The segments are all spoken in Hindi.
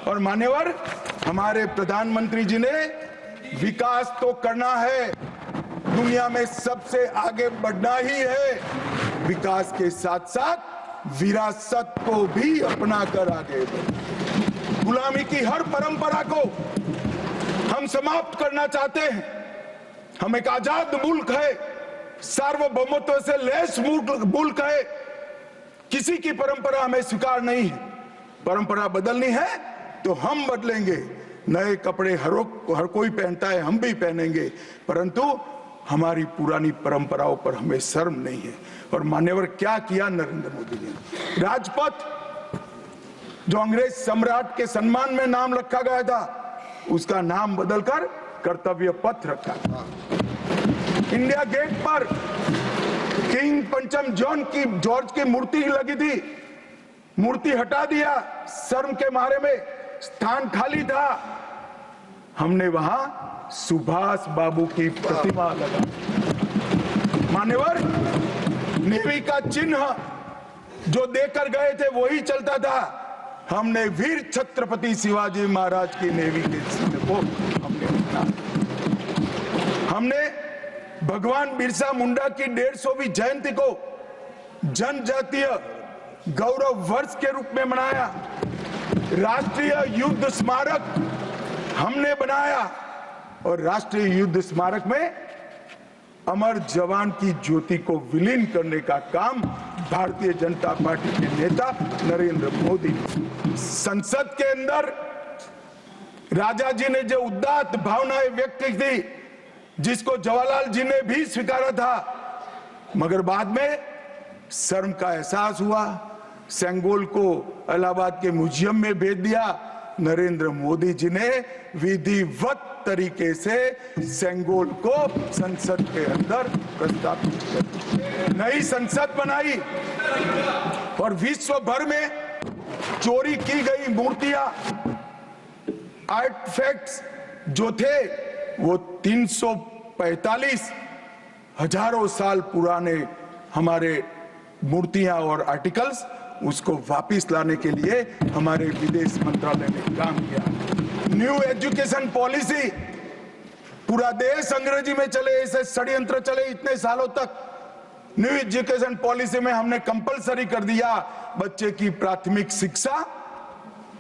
और मान्यवर, हमारे प्रधानमंत्री जी ने विकास तो करना है, दुनिया में सबसे आगे बढ़ना ही है, विकास के साथ साथ विरासत को भी अपना कर आगे बढ़े। गुलामी की हर परंपरा को हम समाप्त करना चाहते हैं। हम एक आजाद मुल्क है, सार्वभौमत्व से लैस मुल्क है, किसी की परंपरा हमें स्वीकार नहीं है। परंपरा बदलनी है तो हम बदलेंगे। नए कपड़े हर कोई पहनता है, हम भी पहनेंगे, परंतु हमारी पुरानी परंपराओं पर हमें शर्म नहीं है। और मान्यवर, क्या किया नरेंद्र मोदी जी ने? राजपथ, जो अंग्रेज सम्राट के सम्मान में नाम रखा गया था, उसका नाम बदलकर कर्तव्य पथ रखा। इंडिया गेट पर किंग पंचम जॉर्ज की मूर्ति लगी थी, मूर्ति हटा दिया, शर्म के मारे में स्थान खाली था, हमने वहां सुभाष बाबू की प्रतिमा लगा। मान्यवर, नेवी का चिन्ह जो देकर गए थे वही चलता था। हमने वीर छत्रपति शिवाजी महाराज की नेवी के चिन्ह को हमने अपना। हमने भगवान बिरसा मुंडा की 150वीं जयंती को जनजातीय गौरव वर्ष के रूप में मनाया। राष्ट्रीय युद्ध स्मारक हमने बनाया और राष्ट्रीय युद्ध स्मारक में अमर जवान की ज्योति को विलीन करने का काम भारतीय जनता पार्टी के नेता नरेंद्र मोदी। संसद के अंदर राजा जी ने जो उदात्त भावनाएं व्यक्त की थी, जिसको जवाहरलाल जी ने भी स्वीकारा था, मगर बाद में शर्म का एहसास हुआ, सेंगोल को इलाहाबाद के म्यूजियम में भेज दिया। नरेंद्र मोदी जी ने विधिवत तरीके से सेंगोल को संसद के अंदर प्रस्तावित कर नई संसद बनाई और विश्व भर में चोरी की गई मूर्तियां, आर्टिफैक्ट्स जो थे वो 345 हजारों साल पुराने हमारे मूर्तियां और आर्टिकल्स, उसको वापस लाने के लिए हमारे विदेश मंत्रालय ने काम किया। न्यू एजुकेशन पॉलिसी, पूरा देश अंग्रेजी में चले, ऐसे षड्यंत्र चले इतने सालों तक। न्यू एजुकेशन पॉलिसी में हमने कंपलसरी कर दिया, बच्चे की प्राथमिक शिक्षा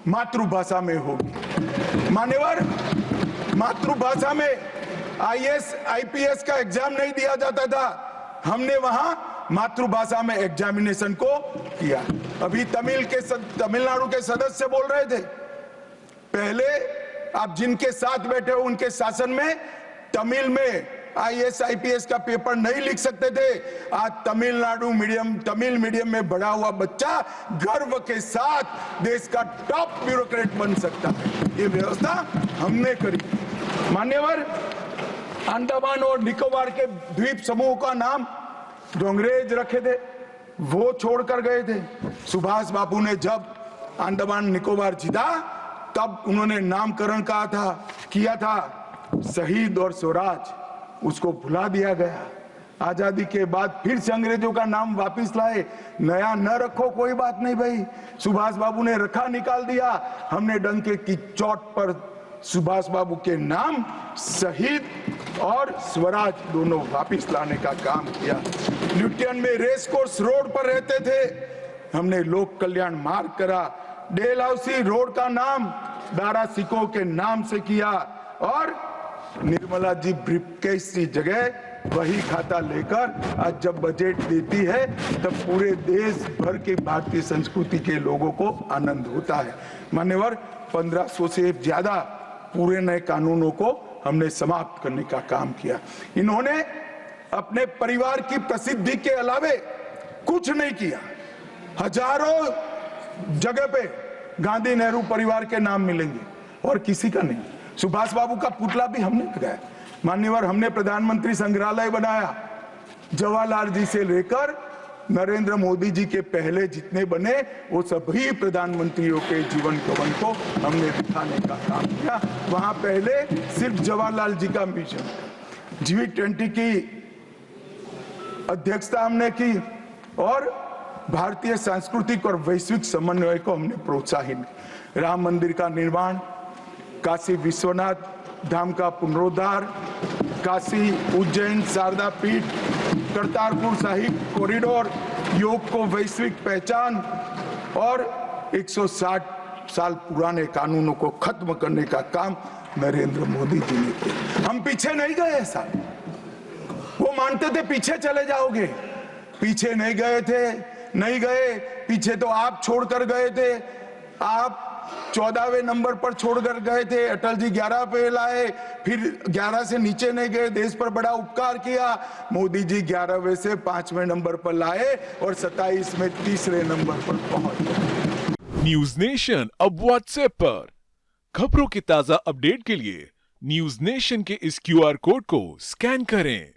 मातृभाषा में होगी। मान्यवर, मातृभाषा में आईएएस आईपीएस का एग्जाम नहीं दिया जाता था, हमने वहां मातृभाषा में एग्जामिनेशन को किया। अभी तमिलनाडु के सदस्य बोल रहे थे, पहले आप जिनके साथ बैठे हो उनके शासन में तमिल में आईएएस आईपीएस का पेपर नहीं लिख सकते थे। आज तमिल मीडियम में बड़ा हुआ बच्चा गर्व के साथ देश का टॉप ब्यूरोक्रेट बन सकता है। ये व्यवस्था हमने करी। मान्यवर, अंडमान और निकोबार के द्वीप समूह का नाम जो अंग्रेज रखे थे वो छोड़कर गए थे। सुभाष बाबू ने जब अंडमान निकोबार जीता तब उन्होंने नामकरण किया था शहीद और स्वराज, उसको भुला दिया गया। आजादी के बाद फिर से अंग्रेजों का नाम वापस लाए, नया न रखो कोई बात नहीं भाई, सुभाष बाबू ने रखा, निकाल दिया। हमने डंके की चोट पर सुभाष बाबू के नाम शहीद और स्वराज दोनों वापस लाने का काम किया। न्यूटन में रेस कोर्स रोड पर रहते थे, हमने लोक कल्याण मार्ग करा। डेलहाउसी रोड का नाम दारा सिकोह के नाम से किया और निर्मला जी ब्रीफकेस की जगह वही खाता लेकर आज जब बजट देती है तब पूरे देश भर के भारतीय संस्कृति के लोगों को आनंद होता है। मान्यवर, 1500 से ज्यादा पूरे नए कानूनों को हमने समाप्त करने का काम किया। इन्होंने अपने परिवार की प्रसिद्धि के अलावे कुछ नहीं किया। हजारों जगह पे गांधी नेहरू परिवार के नाम मिलेंगे और किसी का नहीं। सुभाष बाबू का पुतला भी हमने लगाया। मान्यवर, हमने प्रधानमंत्री संग्रहालय बनाया। जवाहरलाल जी से लेकर नरेंद्र मोदी जी के पहले जितने बने वो सभी प्रधानमंत्रियों के जीवन कवन को हमने दिखाने का काम किया। वहां पहले सिर्फ जवाहरलाल जी का मिशन, G20 की अध्यक्षता हमने की और भारतीय सांस्कृतिक और वैश्विक समन्वय को हमने प्रोत्साहित। राम मंदिर का निर्माण, काशी विश्वनाथ धाम का पुनरुद्धार, काशी उज्जैन शारदा पीठ, करतारपुर साहिब कॉरिडोर, योग को वैश्विक पहचान और 160 साल पुराने कानूनों को खत्म करने का काम नरेंद्र मोदी जी ने किया। हम पीछे नहीं गए साहब, वो मानते थे पीछे चले जाओगे, पीछे नहीं गए थे, नहीं गए पीछे। तो आप छोड़कर गए थे, आप 14वें नंबर पर छोड़कर गए थे, अटल जी 11 पे लाए, फिर 11 से नीचे नहीं गए, देश पर बड़ा उपकार किया। मोदी जी 11वें से 5वें नंबर पर लाए और 27 में तीसरे नंबर पर पहुंच गए। न्यूज नेशन अब व्हाट्सएप पर खबरों के ताजा अपडेट के लिए न्यूज नेशन के इस QR कोड को स्कैन करें।